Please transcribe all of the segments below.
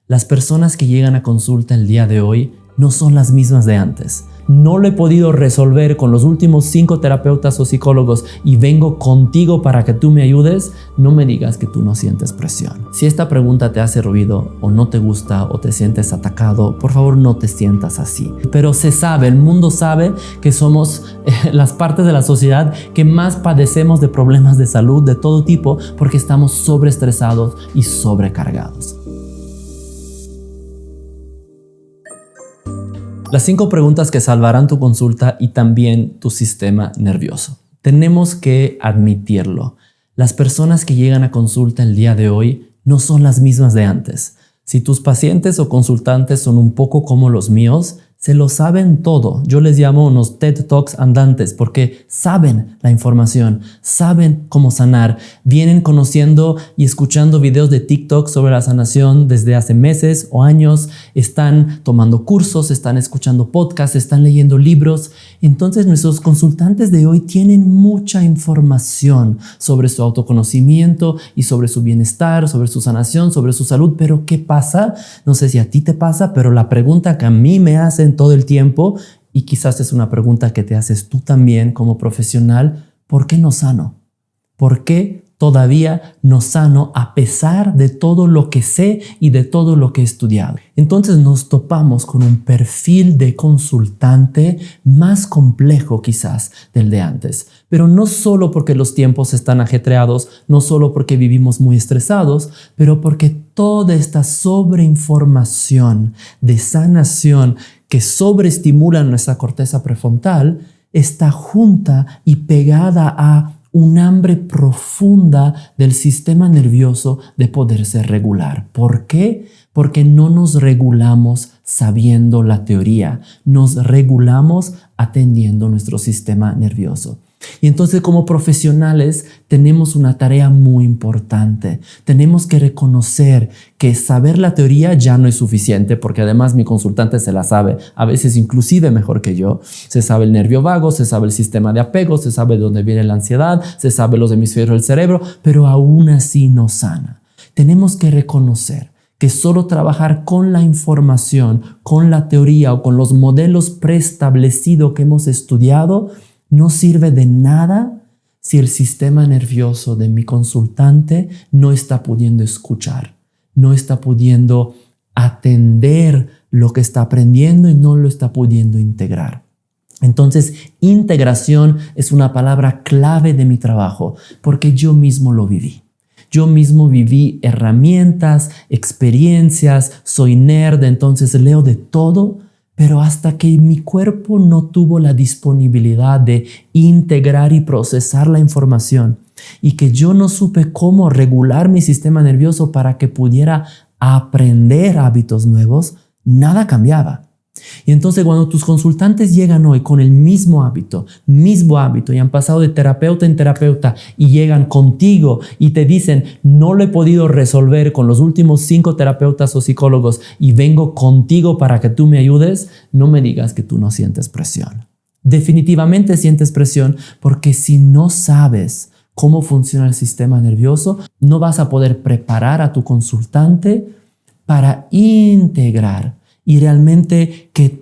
Las personas que llegan a consulta el día de hoy no son las mismas de antes. No lo he podido resolver con los últimos 5 terapeutas o psicólogos y vengo contigo para que tú me ayudes. No me digas que tú no sientes presión. Si esta pregunta te hace ruido o no te gusta o te sientes atacado, por favor no te sientas así. Pero se sabe, el mundo sabe que somos las partes de la sociedad que más padecemos de problemas de salud de todo tipo porque estamos sobreestresados y sobrecargados. Las 5 preguntas que salvarán tu consulta y también tu sistema nervioso. Tenemos que admitirlo. Las personas que llegan a consulta el día de hoy no son las mismas de antes. Si tus pacientes o consultantes son un poco como los míos, se lo saben todo. Yo les llamo unos TED Talks andantes porque saben la información, saben cómo sanar. Vienen conociendo y escuchando videos de TikTok sobre la sanación desde hace meses o años. Están tomando cursos, están escuchando podcasts, están leyendo libros. Entonces nuestros consultantes de hoy tienen mucha información sobre su autoconocimiento y sobre su bienestar, sobre su sanación, sobre su salud. Pero ¿qué pasa? No sé si a ti te pasa, pero la pregunta que a mí me hacen todo el tiempo, y quizás es una pregunta que te haces tú también como profesional: ¿por qué no sano? ¿Por qué todavía no sano a pesar de todo lo que sé y de todo lo que he estudiado? Entonces nos topamos con un perfil de consultante más complejo quizás del de antes, pero no solo porque los tiempos están ajetreados, no solo porque vivimos muy estresados, pero porque toda esta sobreinformación de sanación que sobreestimula nuestra corteza prefrontal está junta y pegada a un hambre profunda del sistema nervioso de poderse regular. ¿Por qué? Porque no nos regulamos sabiendo la teoría, nos regulamos atendiendo nuestro sistema nervioso. Y entonces como profesionales tenemos una tarea muy importante. Tenemos que reconocer que saber la teoría ya no es suficiente, porque además mi consultante se la sabe, a veces inclusive mejor que yo. Se sabe el nervio vago, se sabe el sistema de apego, se sabe de dónde viene la ansiedad, se sabe los hemisferios del cerebro, pero aún así no sana. Tenemos que reconocer que solo trabajar con la información, con la teoría o con los modelos preestablecidos que hemos estudiado no sirve de nada si el sistema nervioso de mi consultante no está pudiendo escuchar, no está pudiendo atender lo que está aprendiendo y no lo está pudiendo integrar. Entonces, integración es una palabra clave de mi trabajo porque yo mismo lo viví. Yo mismo viví herramientas, experiencias, soy nerd, entonces leo de todo. Pero hasta que mi cuerpo no tuvo la disponibilidad de integrar y procesar la información y que yo no supe cómo regular mi sistema nervioso para que pudiera aprender hábitos nuevos, nada cambiaba. Y entonces cuando tus consultantes llegan hoy con el mismo hábito y han pasado de terapeuta en terapeuta y llegan contigo y te dicen: no lo he podido resolver con los últimos 5 terapeutas o psicólogos y vengo contigo para que tú me ayudes, no me digas que tú no sientes presión. Definitivamente sientes presión porque si no sabes cómo funciona el sistema nervioso, no vas a poder preparar a tu consultante para integrar y realmente que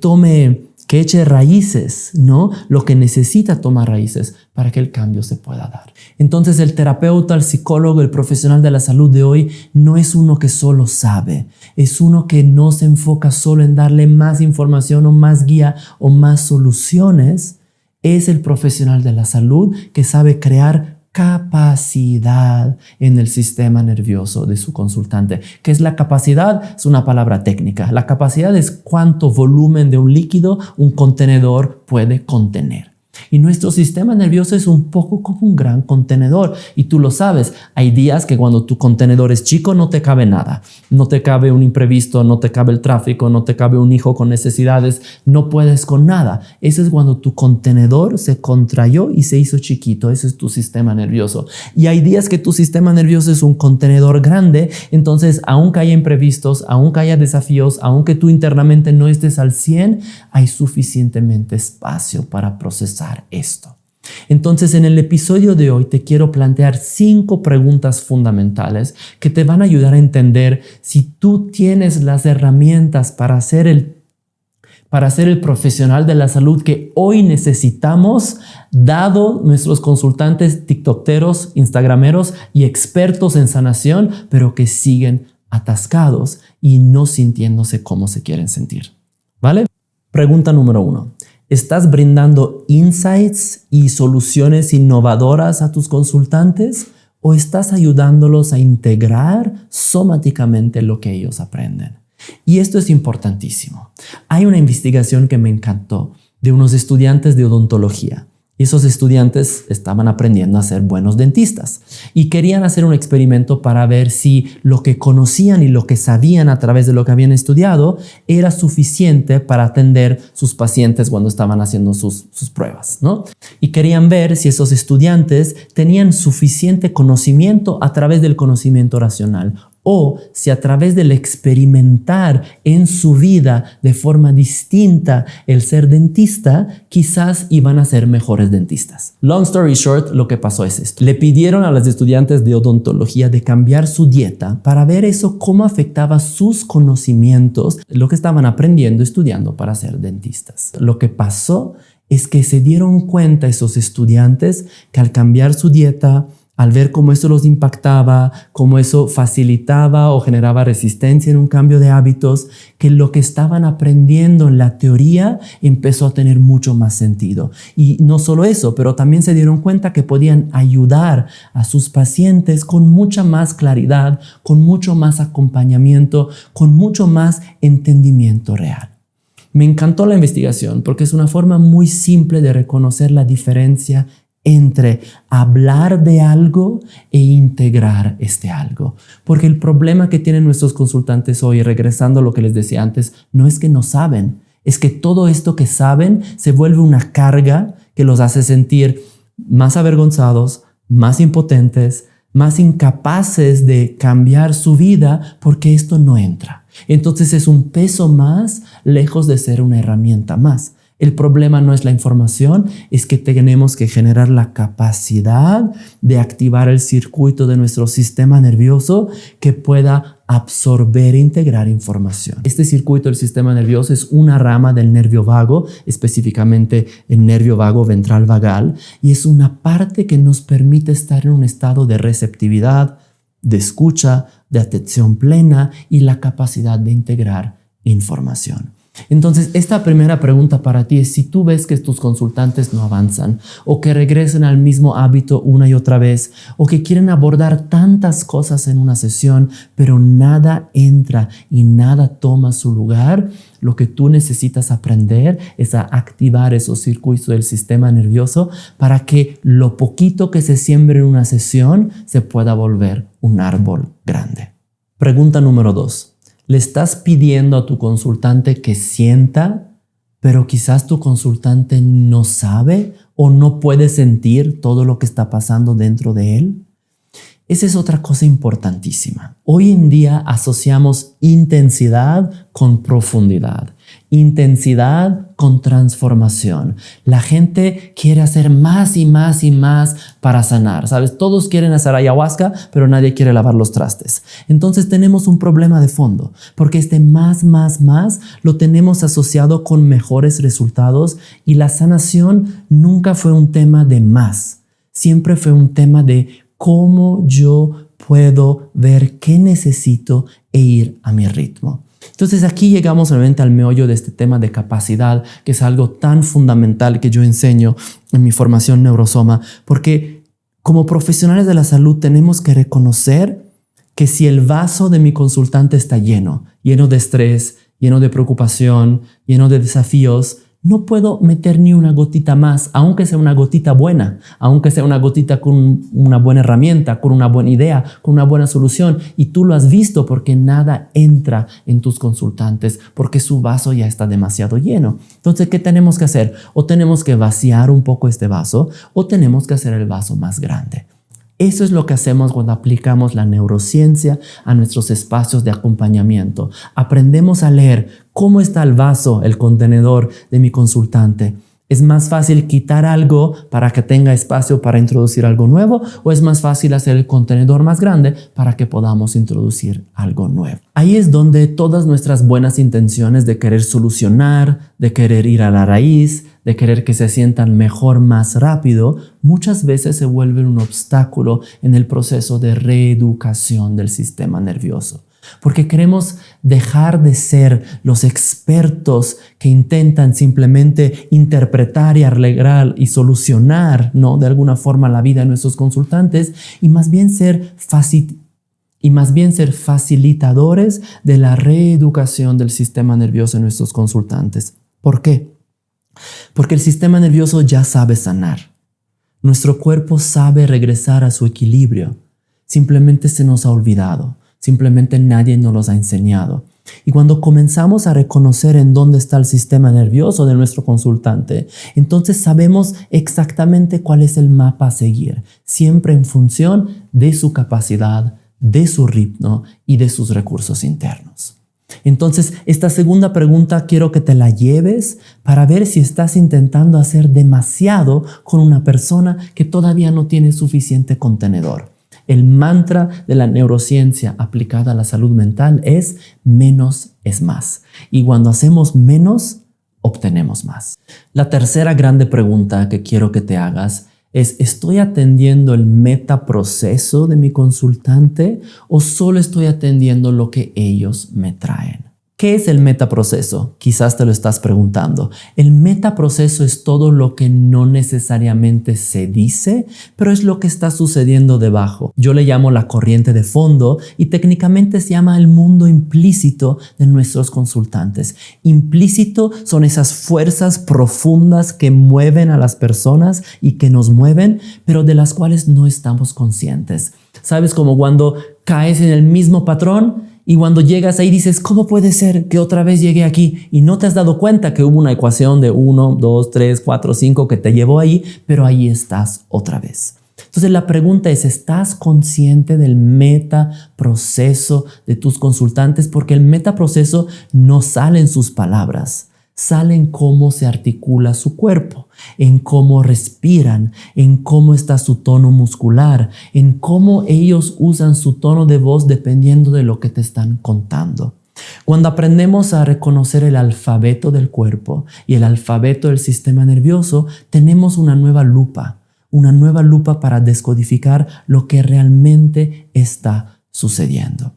eche raíces, ¿no? Lo que necesita tomar raíces para que el cambio se pueda dar. Entonces el terapeuta, el psicólogo, el profesional de la salud de hoy no es uno que solo sabe, es uno que no se enfoca solo en darle más información o más guía o más soluciones. Es el profesional de la salud que sabe crear capacidad en el sistema nervioso de su consultante. ¿Qué es la capacidad? Es una palabra técnica. La capacidad es cuánto volumen de un líquido un contenedor puede contener. Y nuestro sistema nervioso es un poco como un gran contenedor. Y tú lo sabes, hay días que cuando tu contenedor es chico no te cabe nada. No te cabe un imprevisto, no te cabe el tráfico, no te cabe un hijo con necesidades, no puedes con nada. Ese es cuando tu contenedor se contrayó y se hizo chiquito. Ese es tu sistema nervioso. Y hay días que tu sistema nervioso es un contenedor grande. Entonces, aunque haya imprevistos, aunque haya desafíos, aunque tú internamente no estés al 100, hay suficientemente espacio para procesar esto. Entonces, en el episodio de hoy te quiero plantear 5 preguntas fundamentales que te van a ayudar a entender si tú tienes las herramientas para ser el profesional de la salud que hoy necesitamos, dado nuestros consultantes tiktokeros, instagrameros y expertos en sanación, pero que siguen atascados y no sintiéndose como se quieren sentir. ¿Vale? Pregunta número 1. ¿Estás brindando insights y soluciones innovadoras a tus consultantes o estás ayudándolos a integrar somáticamente lo que ellos aprenden? Y esto es importantísimo. Hay una investigación que me encantó de unos estudiantes de odontología. Y esos estudiantes estaban aprendiendo a ser buenos dentistas y querían hacer un experimento para ver si lo que conocían y lo que sabían a través de lo que habían estudiado era suficiente para atender sus pacientes cuando estaban haciendo sus pruebas, ¿no? Y querían ver si esos estudiantes tenían suficiente conocimiento a través del conocimiento racional o si a través del experimentar en su vida de forma distinta el ser dentista, quizás iban a ser mejores dentistas. Long story short, lo que pasó es esto. Le pidieron a los estudiantes de odontología de cambiar su dieta para ver eso cómo afectaba sus conocimientos, lo que estaban aprendiendo, estudiando para ser dentistas. Lo que pasó es que se dieron cuenta esos estudiantes que al cambiar su dieta, al ver cómo eso los impactaba, cómo eso facilitaba o generaba resistencia en un cambio de hábitos, que lo que estaban aprendiendo en la teoría empezó a tener mucho más sentido. Y no solo eso, pero también se dieron cuenta que podían ayudar a sus pacientes con mucha más claridad, con mucho más acompañamiento, con mucho más entendimiento real. Me encantó la investigación porque es una forma muy simple de reconocer la diferencia entre hablar de algo e integrar este algo. Porque el problema que tienen nuestros consultantes hoy, regresando a lo que les decía antes, no es que no saben, es que todo esto que saben se vuelve una carga que los hace sentir más avergonzados, más impotentes, más incapaces de cambiar su vida porque esto no entra. Entonces es un peso más lejos de ser una herramienta más. El problema no es la información, es que tenemos que generar la capacidad de activar el circuito de nuestro sistema nervioso que pueda absorber e integrar información. Este circuito del sistema nervioso es una rama del nervio vago, específicamente el nervio vago ventral vagal, y es una parte que nos permite estar en un estado de receptividad, de escucha, de atención plena y la capacidad de integrar información. Entonces, esta primera pregunta para ti es si tú ves que tus consultantes no avanzan o que regresan al mismo hábito una y otra vez o que quieren abordar tantas cosas en una sesión, pero nada entra y nada toma su lugar. Lo que tú necesitas aprender es a activar esos circuitos del sistema nervioso para que lo poquito que se siembre en una sesión se pueda volver un árbol grande. Pregunta número 2. ¿Le estás pidiendo a tu consultante que sienta, pero quizás tu consultante no sabe o no puede sentir todo lo que está pasando dentro de él? Esa es otra cosa importantísima. Hoy en día asociamos intensidad con profundidad, intensidad con transformación. La gente quiere hacer más y más y más para sanar, ¿sabes? Todos quieren hacer ayahuasca, pero nadie quiere lavar los trastes. Entonces tenemos un problema de fondo, porque este más lo tenemos asociado con mejores resultados y la sanación nunca fue un tema de más, siempre fue un tema de cómo yo puedo ver qué necesito e ir a mi ritmo. Entonces aquí llegamos realmente al meollo de este tema de capacidad, que es algo tan fundamental que yo enseño en mi formación Neurosoma, porque como profesionales de la salud tenemos que reconocer que si el vaso de mi consultante está lleno de estrés, lleno de preocupación, lleno de desafíos, no puedo meter ni una gotita más, aunque sea una gotita buena, aunque sea una gotita con una buena herramienta, con una buena idea, con una buena solución. Y tú lo has visto porque nada entra en tus consultantes, porque su vaso ya está demasiado lleno. Entonces, ¿qué tenemos que hacer? O tenemos que vaciar un poco este vaso, o tenemos que hacer el vaso más grande. Eso es lo que hacemos cuando aplicamos la neurociencia a nuestros espacios de acompañamiento. Aprendemos a leer cómo está el vaso, el contenedor de mi consultante. ¿Es más fácil quitar algo para que tenga espacio para introducir algo nuevo? ¿O es más fácil hacer el contenedor más grande para que podamos introducir algo nuevo? Ahí es donde todas nuestras buenas intenciones de querer solucionar, de querer ir a la raíz, de querer que se sientan mejor más rápido, muchas veces se vuelven un obstáculo en el proceso de reeducación del sistema nervioso. Porque queremos dejar de ser los expertos que intentan simplemente interpretar y arreglar y solucionar, ¿no?, de alguna forma la vida de nuestros consultantes y más bien ser facilitadores de la reeducación del sistema nervioso en nuestros consultantes. ¿Por qué? Porque el sistema nervioso ya sabe sanar. Nuestro cuerpo sabe regresar a su equilibrio. Simplemente se nos ha olvidado. Simplemente nadie nos los ha enseñado. Y cuando comenzamos a reconocer en dónde está el sistema nervioso de nuestro consultante, entonces sabemos exactamente cuál es el mapa a seguir, siempre en función de su capacidad, de su ritmo y de sus recursos internos. Entonces, esta segunda pregunta quiero que te la lleves para ver si estás intentando hacer demasiado con una persona que todavía no tiene suficiente contenedor. El mantra de la neurociencia aplicada a la salud mental es menos es más. Y cuando hacemos menos, obtenemos más. La tercera grande pregunta que quiero que te hagas es: ¿estoy atendiendo el metaproceso de mi consultante o solo estoy atendiendo lo que ellos me traen? ¿Qué es el metaproceso? Quizás te lo estás preguntando. El metaproceso es todo lo que no necesariamente se dice, pero es lo que está sucediendo debajo. Yo le llamo la corriente de fondo y técnicamente se llama el mundo implícito de nuestros consultantes. Implícito son esas fuerzas profundas que mueven a las personas y que nos mueven, pero de las cuales no estamos conscientes. ¿Sabes? Como cuando caes en el mismo patrón y cuando llegas ahí dices, ¿cómo puede ser que otra vez llegué aquí? Y no te has dado cuenta que hubo una ecuación de 1, 2, 3, 4, 5 que te llevó ahí, pero ahí estás otra vez. Entonces la pregunta es, ¿estás consciente del metaproceso de tus consultantes? Porque el metaproceso no sale en sus palabras, sale en cómo se articula su cuerpo, en cómo respiran, en cómo está su tono muscular, en cómo ellos usan su tono de voz dependiendo de lo que te están contando. Cuando aprendemos a reconocer el alfabeto del cuerpo y el alfabeto del sistema nervioso, tenemos una nueva lupa para descodificar lo que realmente está sucediendo.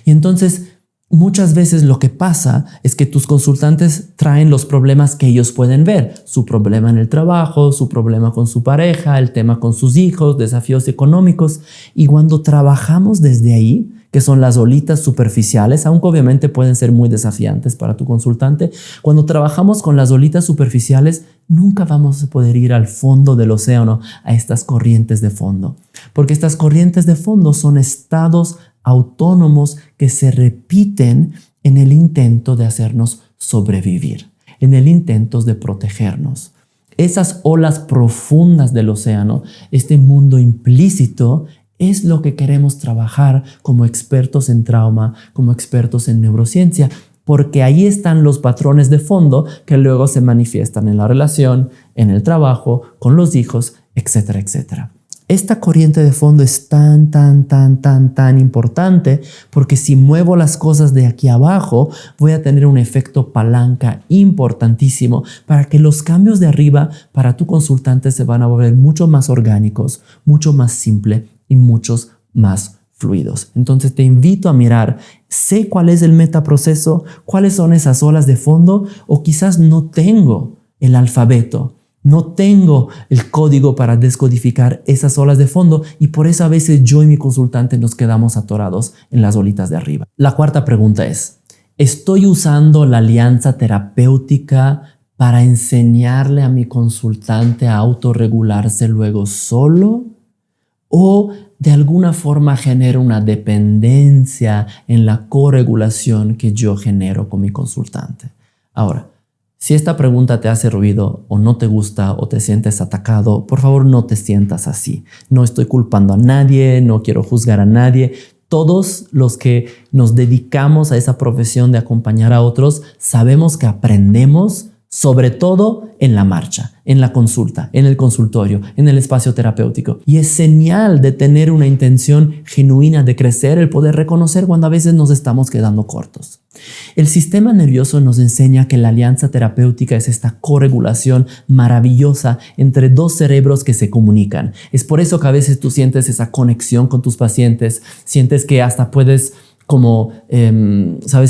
Y entonces, muchas veces lo que pasa es que tus consultantes traen los problemas que ellos pueden ver. Su problema en el trabajo, su problema con su pareja, el tema con sus hijos, desafíos económicos. Y cuando trabajamos desde ahí, que son las olitas superficiales, aunque obviamente pueden ser muy desafiantes para tu consultante, cuando trabajamos con las olitas superficiales, nunca vamos a poder ir al fondo del océano, a estas corrientes de fondo. Porque estas corrientes de fondo son estados autónomos que se repiten en el intento de hacernos sobrevivir, en el intento de protegernos. Esas olas profundas del océano, este mundo implícito, es lo que queremos trabajar como expertos en trauma, como expertos en neurociencia, porque ahí están los patrones de fondo que luego se manifiestan en la relación, en el trabajo, con los hijos, etcétera, etcétera. Esta corriente de fondo es tan importante porque si muevo las cosas de aquí abajo, voy a tener un efecto palanca importantísimo para que los cambios de arriba para tu consultante se van a volver mucho más orgánicos, mucho más simples y muchos más fluidos. Entonces te invito a mirar, sé cuál es el metaproceso, cuáles son esas olas de fondo, o quizás no tengo el alfabeto. No tengo el código para descodificar esas olas de fondo y por eso a veces yo y mi consultante nos quedamos atorados en las olitas de arriba. La cuarta pregunta es, ¿estoy usando la alianza terapéutica para enseñarle a mi consultante a autorregularse luego solo? ¿O de alguna forma genero una dependencia en la corregulación que yo genero con mi consultante? Ahora, si esta pregunta te hace ruido o no te gusta o te sientes atacado, por favor no te sientas así. No estoy culpando a nadie, no quiero juzgar a nadie. Todos los que nos dedicamos a esa profesión de acompañar a otros sabemos que aprendemos sobre todo en la marcha, en la consulta, en el consultorio, en el espacio terapéutico. Y es señal de tener una intención genuina de crecer el poder reconocer cuando a veces nos estamos quedando cortos. El sistema nervioso nos enseña que la alianza terapéutica es esta corregulación maravillosa entre dos cerebros que se comunican. Es por eso que a veces tú sientes esa conexión con tus pacientes, sientes que hasta puedes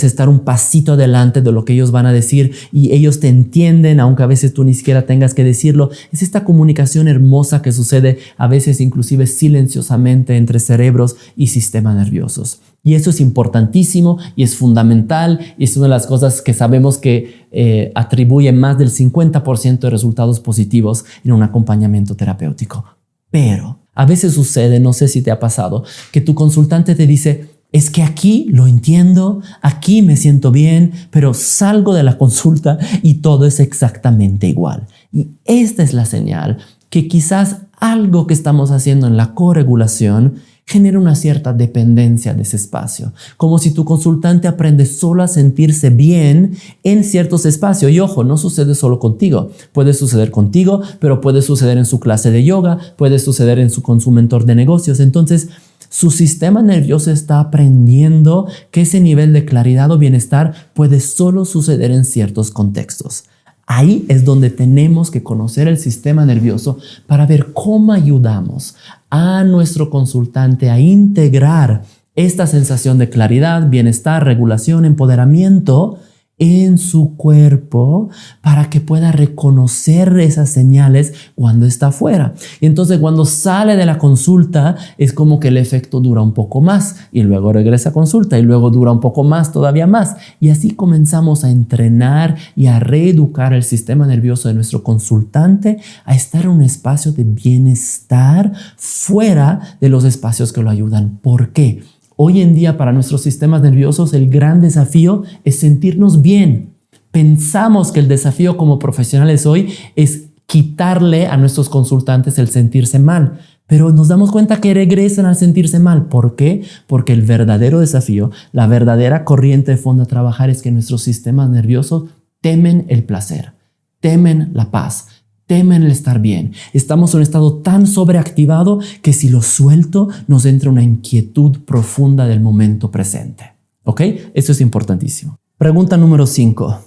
estar un pasito adelante de lo que ellos van a decir y ellos te entienden, aunque a veces tú ni siquiera tengas que decirlo. Es esta comunicación hermosa que sucede a veces inclusive silenciosamente entre cerebros y sistemas nerviosos. Y eso es importantísimo y es fundamental y es una de las cosas que sabemos que atribuye más del 50% de resultados positivos en un acompañamiento terapéutico. Pero a veces sucede, no sé si te ha pasado, que tu consultante te dice: es que aquí lo entiendo, aquí me siento bien, pero salgo de la consulta y todo es exactamente igual. Y esta es la señal que quizás algo que estamos haciendo en la corregulación genera una cierta dependencia de ese espacio. Como si tu consultante aprende solo a sentirse bien en ciertos espacios. Y ojo, no sucede solo contigo. Puede suceder contigo, pero puede suceder en su clase de yoga, puede suceder con su mentor de negocios. Entonces, su sistema nervioso está aprendiendo que ese nivel de claridad o bienestar puede solo suceder en ciertos contextos. Ahí es donde tenemos que conocer el sistema nervioso para ver cómo ayudamos a nuestro consultante a integrar esta sensación de claridad, bienestar, regulación, empoderamiento en su cuerpo para que pueda reconocer esas señales cuando está afuera. Y entonces cuando sale de la consulta es como que el efecto dura un poco más y luego regresa a consulta y luego dura un poco más, todavía más. Y así comenzamos a entrenar y a reeducar el sistema nervioso de nuestro consultante a estar en un espacio de bienestar fuera de los espacios que lo ayudan. ¿Por qué? Hoy en día para nuestros sistemas nerviosos el gran desafío es sentirnos bien. Pensamos que el desafío como profesionales hoy es quitarle a nuestros consultantes el sentirse mal, pero nos damos cuenta que regresan al sentirse mal. ¿Por qué? Porque el verdadero desafío, la verdadera corriente de fondo a trabajar es que nuestros sistemas nerviosos temen el placer, temen la paz, temen el estar bien. Estamos en un estado tan sobreactivado que si lo suelto nos entra una inquietud profunda del momento presente. ¿Ok? Eso es importantísimo. Pregunta número 5.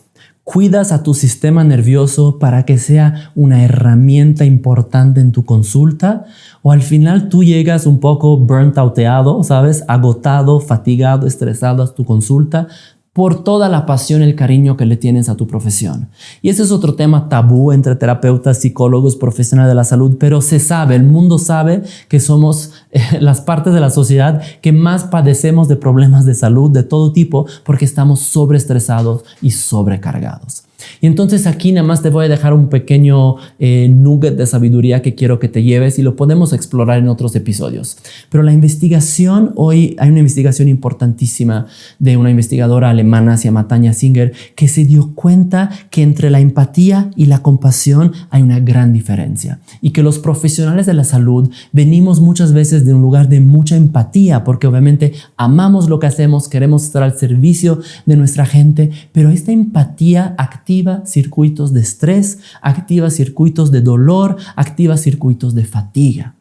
¿Cuidas a tu sistema nervioso para que sea una herramienta importante en tu consulta? ¿O al final tú llegas un poco burnt outeado, ¿sabes? Agotado, fatigado, estresado a tu consulta por toda la pasión y el cariño que le tienes a tu profesión? Y ese es otro tema tabú entre terapeutas, psicólogos, profesionales de la salud, pero se sabe, el mundo sabe que somos las partes de la sociedad que más padecemos de problemas de salud de todo tipo porque estamos sobreestresados y sobrecargados. Y entonces aquí nada más te voy a dejar un pequeño nugget de sabiduría que quiero que te lleves y lo podemos explorar en otros episodios. Pero la investigación, hoy hay una investigación importantísima de una investigadora alemana, se llama Tanja Singer, que se dio cuenta que entre la empatía y la compasión hay una gran diferencia. Y que los profesionales de la salud venimos muchas veces de un lugar de mucha empatía, porque obviamente amamos lo que hacemos, queremos estar al servicio de nuestra gente, pero esta empatía activa circuitos de estrés, activa circuitos de dolor, activa circuitos de fatiga.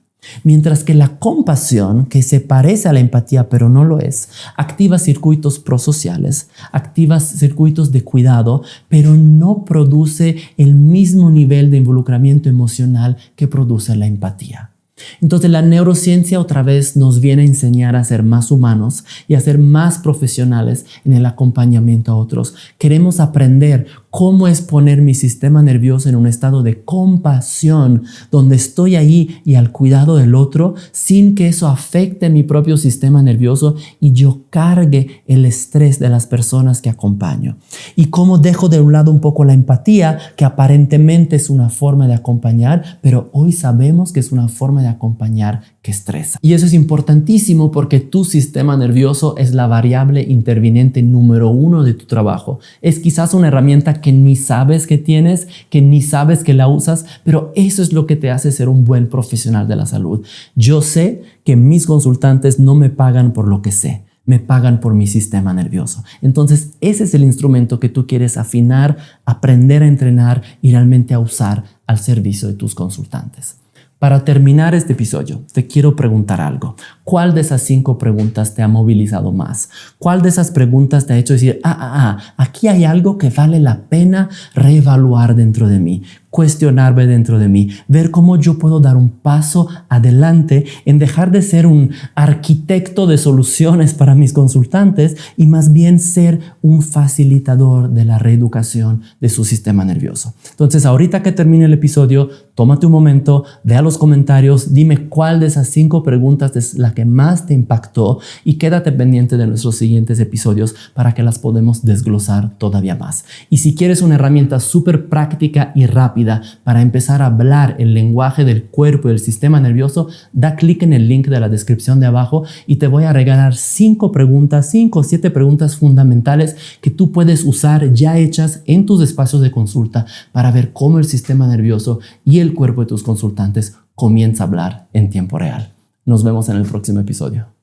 Mientras que la compasión, que se parece a la empatía pero no lo es, activa circuitos prosociales, activa circuitos de cuidado, pero no produce el mismo nivel de involucramiento emocional que produce la empatía. Entonces la neurociencia otra vez nos viene a enseñar a ser más humanos y a ser más profesionales en el acompañamiento a otros. Queremos aprender cómo es poner mi sistema nervioso en un estado de compasión, donde estoy ahí y al cuidado del otro, sin que eso afecte mi propio sistema nervioso y yo cargue el estrés de las personas que acompaño. Y cómo dejo de un lado un poco la empatía, que aparentemente es una forma de acompañar, pero hoy sabemos que es una forma de acompañar que estresa. Y eso es importantísimo porque tu sistema nervioso es la variable interviniente número 1 de tu trabajo. Es quizás una herramienta que ni sabes que tienes, que ni sabes que la usas, pero eso es lo que te hace ser un buen profesional de la salud. Yo sé que mis consultantes no me pagan por lo que sé. me pagan por mi sistema nervioso. Entonces, ese es el instrumento que tú quieres afinar, aprender a entrenar y realmente a usar al servicio de tus consultantes. Para terminar este episodio, te quiero preguntar algo. ¿Cuál de esas 5 preguntas te ha movilizado más? ¿Cuál de esas preguntas te ha hecho decir, aquí hay algo que vale la pena reevaluar dentro de mí, cuestionarme dentro de mí, ver cómo yo puedo dar un paso adelante en dejar de ser un arquitecto de soluciones para mis consultantes y más bien ser un facilitador de la reeducación de su sistema nervioso? Entonces, ahorita que termine el episodio, tómate un momento, ve a los comentarios, dime cuál de esas 5 preguntas es la que más te impactó y quédate pendiente de nuestros siguientes episodios para que las podamos desglosar todavía más. Y si quieres una herramienta súper práctica y rápida para empezar a hablar el lenguaje del cuerpo y del sistema nervioso, da clic en el link de la descripción de abajo y te voy a regalar 5 o 7 preguntas fundamentales que tú puedes usar ya hechas en tus espacios de consulta para ver cómo el sistema nervioso y el cuerpo de tus consultantes comienza a hablar en tiempo real. Nos vemos en el próximo episodio.